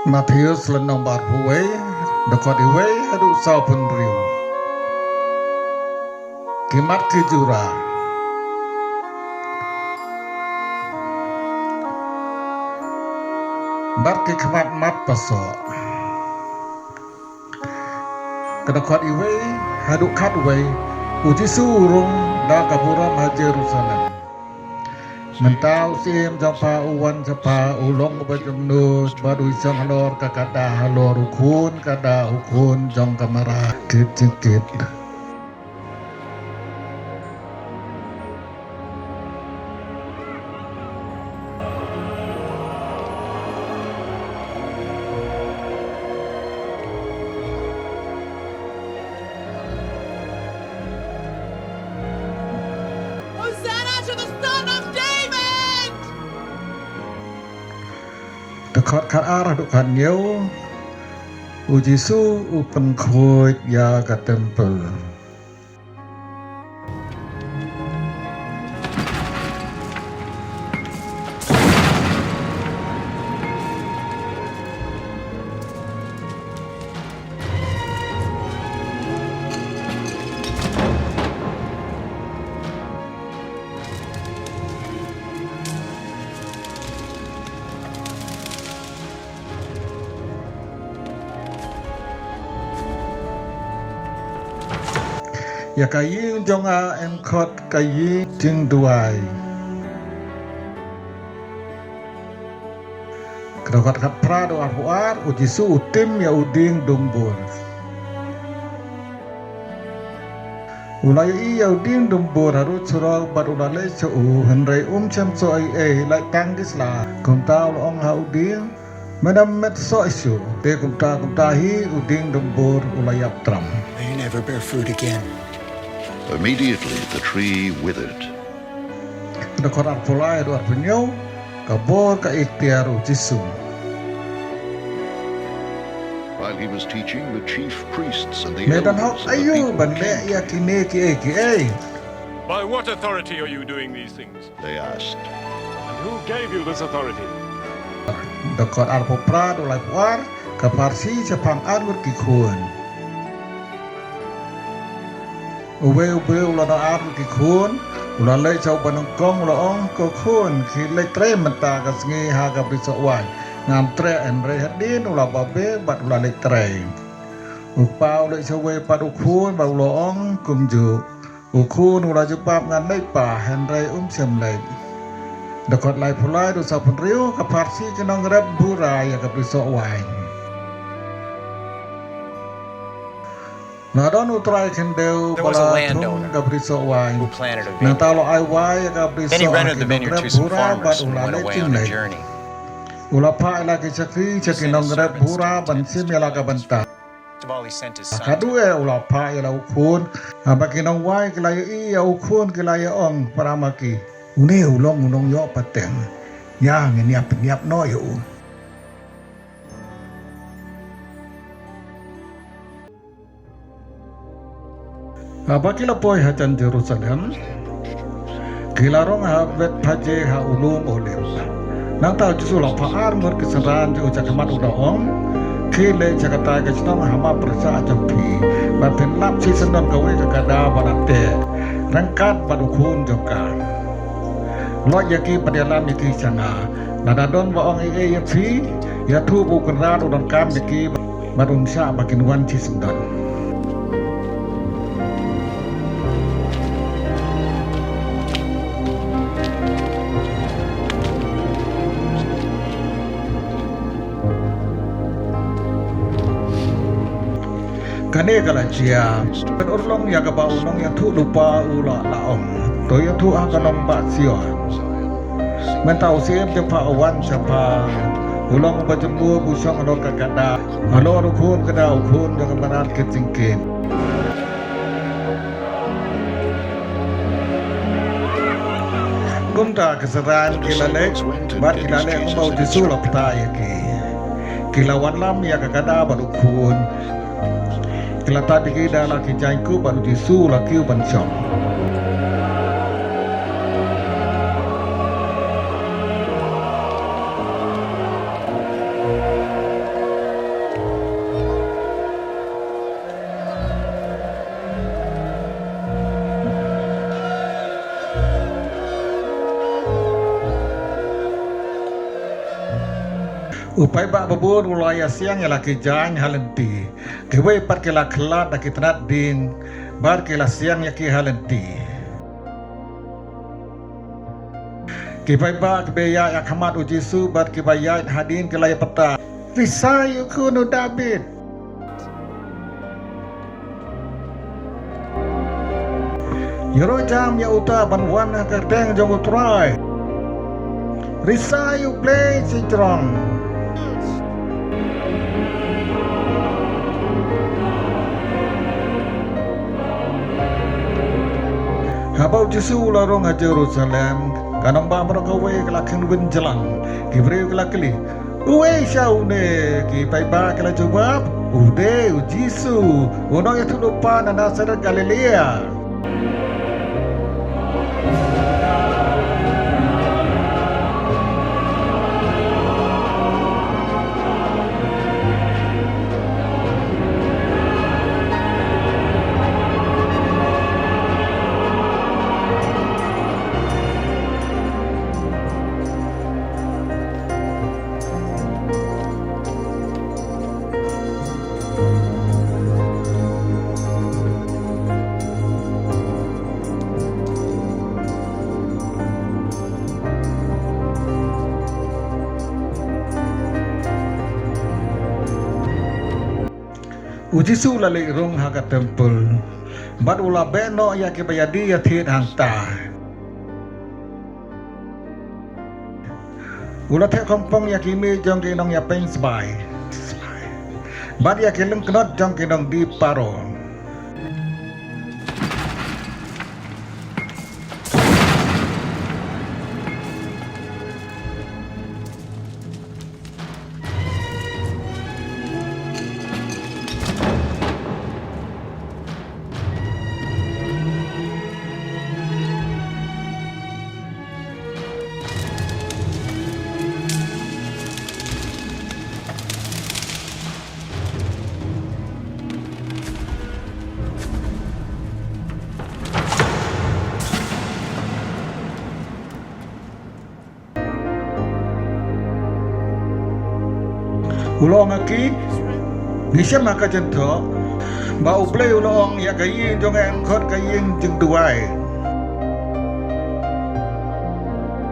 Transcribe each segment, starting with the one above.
Matius lenong barhuwe dekat iwe adu saupun riu kimat kijura bar ki kimat mat paso kedekat iwe adu kat iwe uji surung da kapuram haji Jerusalem mentau sim japa uwan japa ulong bajemnu baru isang halor kakada halor ukun kada ukun jong kamara kit. Dekat kat arah dukan nyau uji su upen khoi ya ka temple ya kayin jonga engkot kayin jing duai kedekat kat pra doa huar uji su utim ya uding dumbur ulai ya uding dumbur harus surau bat ulale so henrai cem so ai lai tanggis la kumta ong ha uding madam met so isu de kumta hi uding dumbur ulai aptram. May you never bear fruit again. Immediately the tree withered. Dekat arpulai doa penyau kabor ka ikhtiar ujisu. While he was teaching, the chief priests and the Medan hok elders of the ayu people bande came. ya kini ki. By what authority are you doing these things? They asked. And who gave you this authority? Dekat arpopra dolai puar ka parsi japang arur ki khun. Uwe ula da arur ki khun ula le chau banongkong ula ong ko khun ki le tre menta ka sngi ha ka biso wai ngam tre en re hadin ula babe bat ula le tre. Upau le chau we pat ukhun ba ula ong kumju ukhun ula jupap ngan le pa hen re sem le. Dekat lai pulai do sapun riu ka parsi kenong rep bura ya ka biso wai. Nadon utrai kendeu There was a pala landowner thung ka biso wai. who planted a Nang vineyard. talo ai wai ka biso. Then he rented the vineyard to some farmers and went away on a journey. Ula pa ila ki chakri chakinong rep bura bansim ya la ka banta. First of all, he sent his son to Kadue ula pa ila ukun abakinong wai kilaya i ya ukun kilaya ong paramaki. Une ulong yo pateng. Yang niap no yo. Abakila poi hajan Jerusalem. Kilarong ha vet paje ha ulum olim. Nang tau jisu la paar mur kisaran jo jakamat udaong. Kile jakata ke chitong hama prasa jampi. Ba pen lap si sendon gawe ke kada banate. Rangkat badukun joka. Lo yaki padalam yaki changa. Nadadon wa ong e ya fi ya thu bu kran udon kam yaki badun sha bakin wan chi sendon. Kane kala cia kan urlong ya ka ba unong ya thu lupa ula laong to ya thu a kanong ba sio mentau siem je pa awan sapa ulong ba jembu bu song ro ka kada alo ru khun kada khun ja kamarat ke cingkin gumta keseran kilale bat kilale mau disul apta ya ki kilawan lam ya ka kada ba khun Kelata dikira dah laki jangku baru disu laki bancong. Upai ba babur ulaya siang ya laki jang halenti. Kewe pat kela kelat dak kitnat din bar kela siang ya ki halenti. Kibai ba kebeya ya kamat ujisu bar kibaya hadin kelaya peta. Risayu kuno David. Yoro jam ya uta banwan kerteng jong utrai. Risayu play citrong. Habau Jesu larong ha Jerusalem kanong ba merakawe kelakin wenjelang kibreu kelakili uwe syaune ki paiba kela jawab ude Jesu ono ya tudupa na Nazaret Galilea. Ujisu lalik rung haga tempel. Bat ula beno ya ke bayadi ya thiet hangta. Ula the kompong ya kimi jong ke nong ya peng sbai. Bat ya ke leng knot jong ke nong di paro. Ulong aki nisya maka jento ba uplay ulong ya kayin jong engkot kayin jeng duai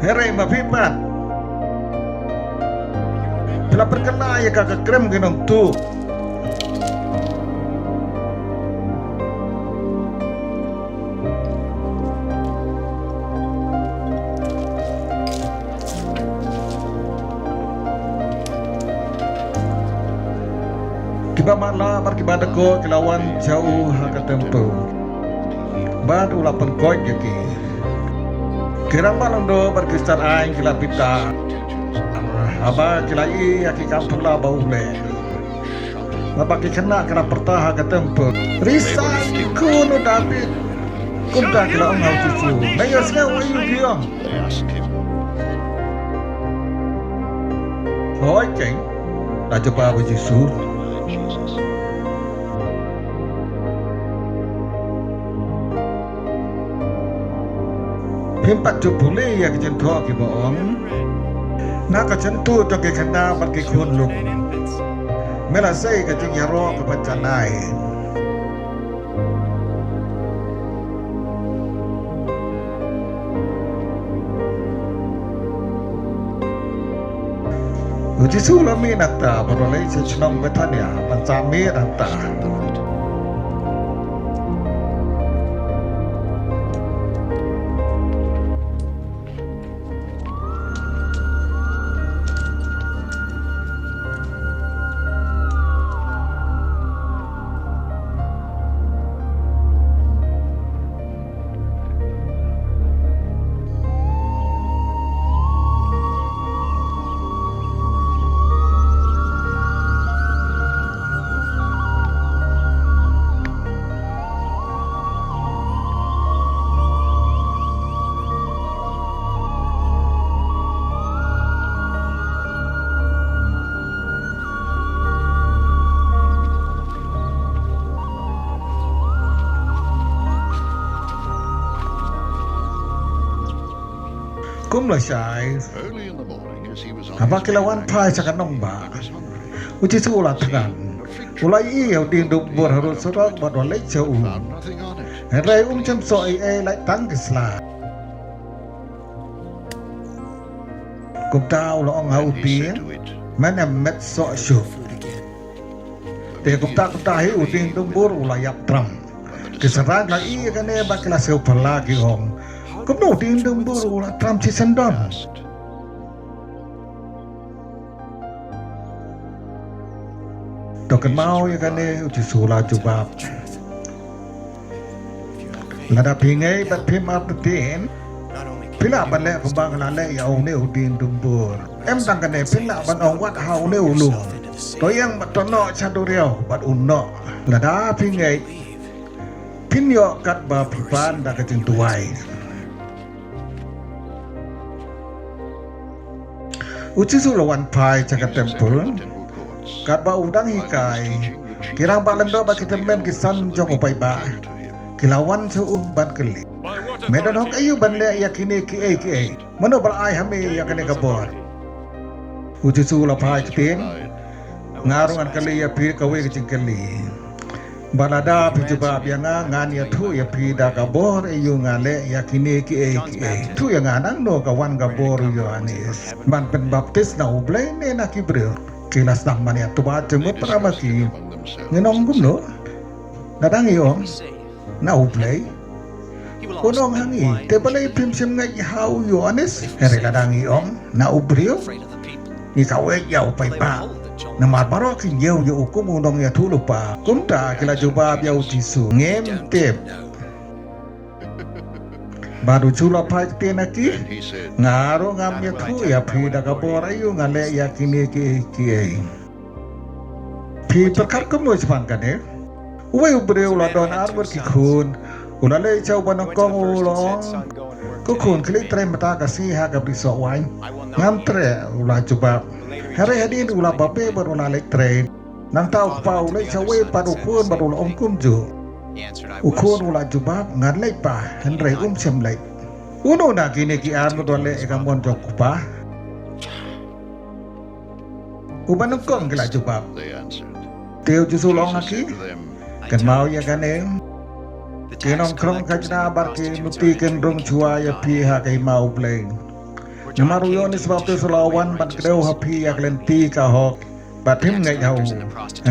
herai mafipat telah perkena ya kakak krem genong tu kiba mala par kiba deko kilawan jauh haka tempo bad ula pengkot yaki kirang malondo par kistar aing kila pita aba kilai yaki kampung la bau le babaki kena kena pertah haka tempo risai kuno David kumta kila ong hau cucu mayo sengau ayu giong hoi ceng dah coba berjisur Himpat jupuli ya kejentua ki boong na kejentu to ke kena pat ke khun luk mela sei ke jing yaro ke pancanai uji sulami nakta beroleh sejnong betania pancami nakta kum la sai Early in the morning, as he was on haba his kila way wan back, pai sakanong ba he was hungry. uci su la tangan ulai i au din du bor harus surak ba do lek chau Found nothing on it. rai cham so ai lai tang kisla kum tao lo ong hau And he ti said to it, man am met so shu Food again. te kum ta hi u din du bor ulai yap tram kisaran la i ka ne ba kila seu pala ki hom kum no din du bor ulai tram chi sendon asked, Token mau ya kan uci sula jubab. Lada pingai bat pim up tin. Pila ban le kumbang la le ya ong ne udin dumbur. Em tang kan pila ban ong wat hau ne ulu. To yang bat tono chadu riau bat unno. Lada pingai. Pinyo kat ba pipan da kating tuai. Uci sula wan pai cakat tempul. temple courts. Kat ba udang hikai kirang ba lendo ba kita mem kisan jong upai ba kilawan su ban keli By what medan hok authority? ayu ban le yakini ki ai mano bal ai hame yakane ka bor uji su la pai tin ngarungan kali ya pi ka we ki keli balada pi juba bianga ngan ya thu ya pi da ka bor ayu ngale yakini ki ai thu ya nganang no ka wan ka bor yo anis ban pen baptis na ublay ne na kibril kilas nang mania tuba jemut paramaki Among themselves, ngenong gumno nadang iyo na ublay unong hangi te balay pim sim ngai hau yo anis ere kadang iyo na ubrio ni kawe yaw pai pa na marbaro ki yew yo ukum unong ya tulu pa kumta kila juba yaw jisu ngem tep baru chula pai tenaki and he said, ngaro ngam ya thu ya phi da ka bor ayu ngale ya kini ki ai phi perkat ko mo span kan e uwe ubre ula don arbor ki khun ula le chau ban kong ulong ko khun kli tre mata ka si ha ka biso wai ngam tre ula chuba hare hadin ula babe bar ula le tre nang tau pau le chawe padu khun bar ula ong kum ju He answered, I ukun will. ula jubab ngan lei pa han rei sem lei uno na kini ki an mo dole e kamon jok pa uban kong kila jubab they answered. teu ju sulong Jesus aki said to them, kan mau ya kan em kinong krong kajna bar ki nuti ken rong chua ya pi ha kai mau bleng namaru yo ni sebab tu sulawan ban kedau ha pi ya klen ti ka hok bat him ngai hau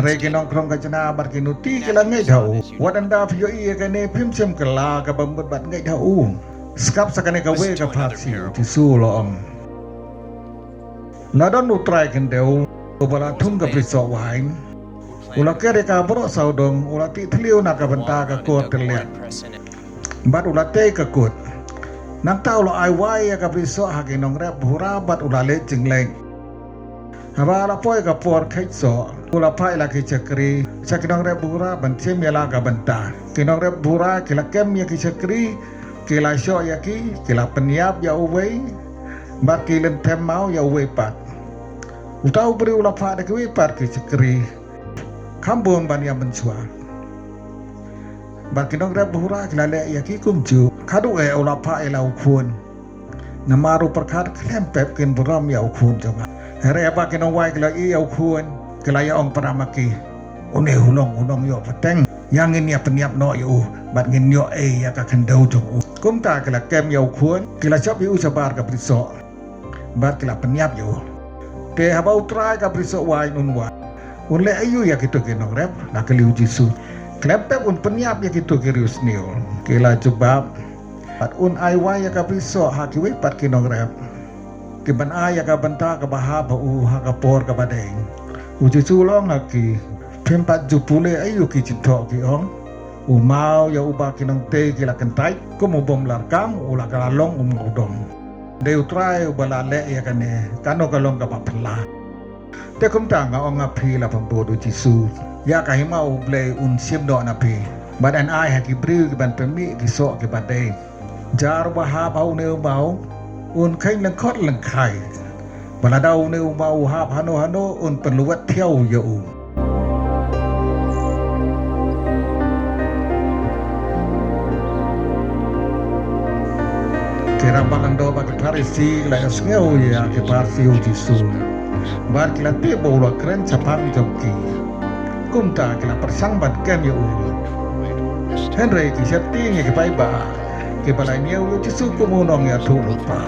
re kinong krong kajna bar ki nuti kala ngai hau wadanda pyo i ya kan pim sem kala ka bambut bat ngai hau skap sakane ka we ka phat si ti su lo om la don nu try kan deu ubala thum ka priso wain ula kere ka bro saudong ula ti thliu na ka banta ka ko terliat bat ula te ka kut nang tau lo ai wai ya ka priso ha ki nong rep hura bat ula le jingleng haba la poi ka por khai so ula pai la ki chakri sakinong rep hura ban chem ya la ka banta kinong rep hura ki la kem ya ki chakri ki la sho ya ki la penyap ya uwei bat ki len them mau ya uwei pat utau beri ula pa de ki pat ki chakri kambon ban yang mencuar ban kinong rep hura kila le ya ki kumju kadu e ula pa e lau khun namaru perkat klem pep kin buram ya khun jonga re ba kinong wai kila i ya khun kila ya ong paramaki une hulong yo pateng yang ini ya peniap no yo bat ngin yo e ya ka kendau jong kum ta kila kem ya khun kila chop yu sabar ka priso bat kila peniap yo te habau try ka priso wai nun wa unle ayu ya gitu kinong rep na keliu jisu klepep un peniap ya gitu kirius niu kila jebab pat un ai wai ya ka priso ha ki we pat kinong rep ki ban a ya ka banta ka baha ba u ha ka por ka badeng u jisu long na ki phim pat jupule ayu ki cintho ki ong u mau ya u ba kinong te ki la kentai ko mo bom lar kam u la ka long udong deu try u bala le ya kane kano ka long ka ba phla te kum ta nga ong api la pambo du jisu ya ka hima u ble un sim do na pi badan ai ha ki bri ki ban pemi ki so ki bade jar ba ha bau ne bau un khain lang khot lang khai bala dau ne bau ha hano un peluat thiau yo Kira balando bagi Farisi la esngeu ya ke Farsiu Jisu. Bar kila te bola keren capang joki. Kumta kila persang bat kem ya ulu. Henry ki setting ke pai ba. Ke balai nyeu Jisu kumunong ya tu lupa.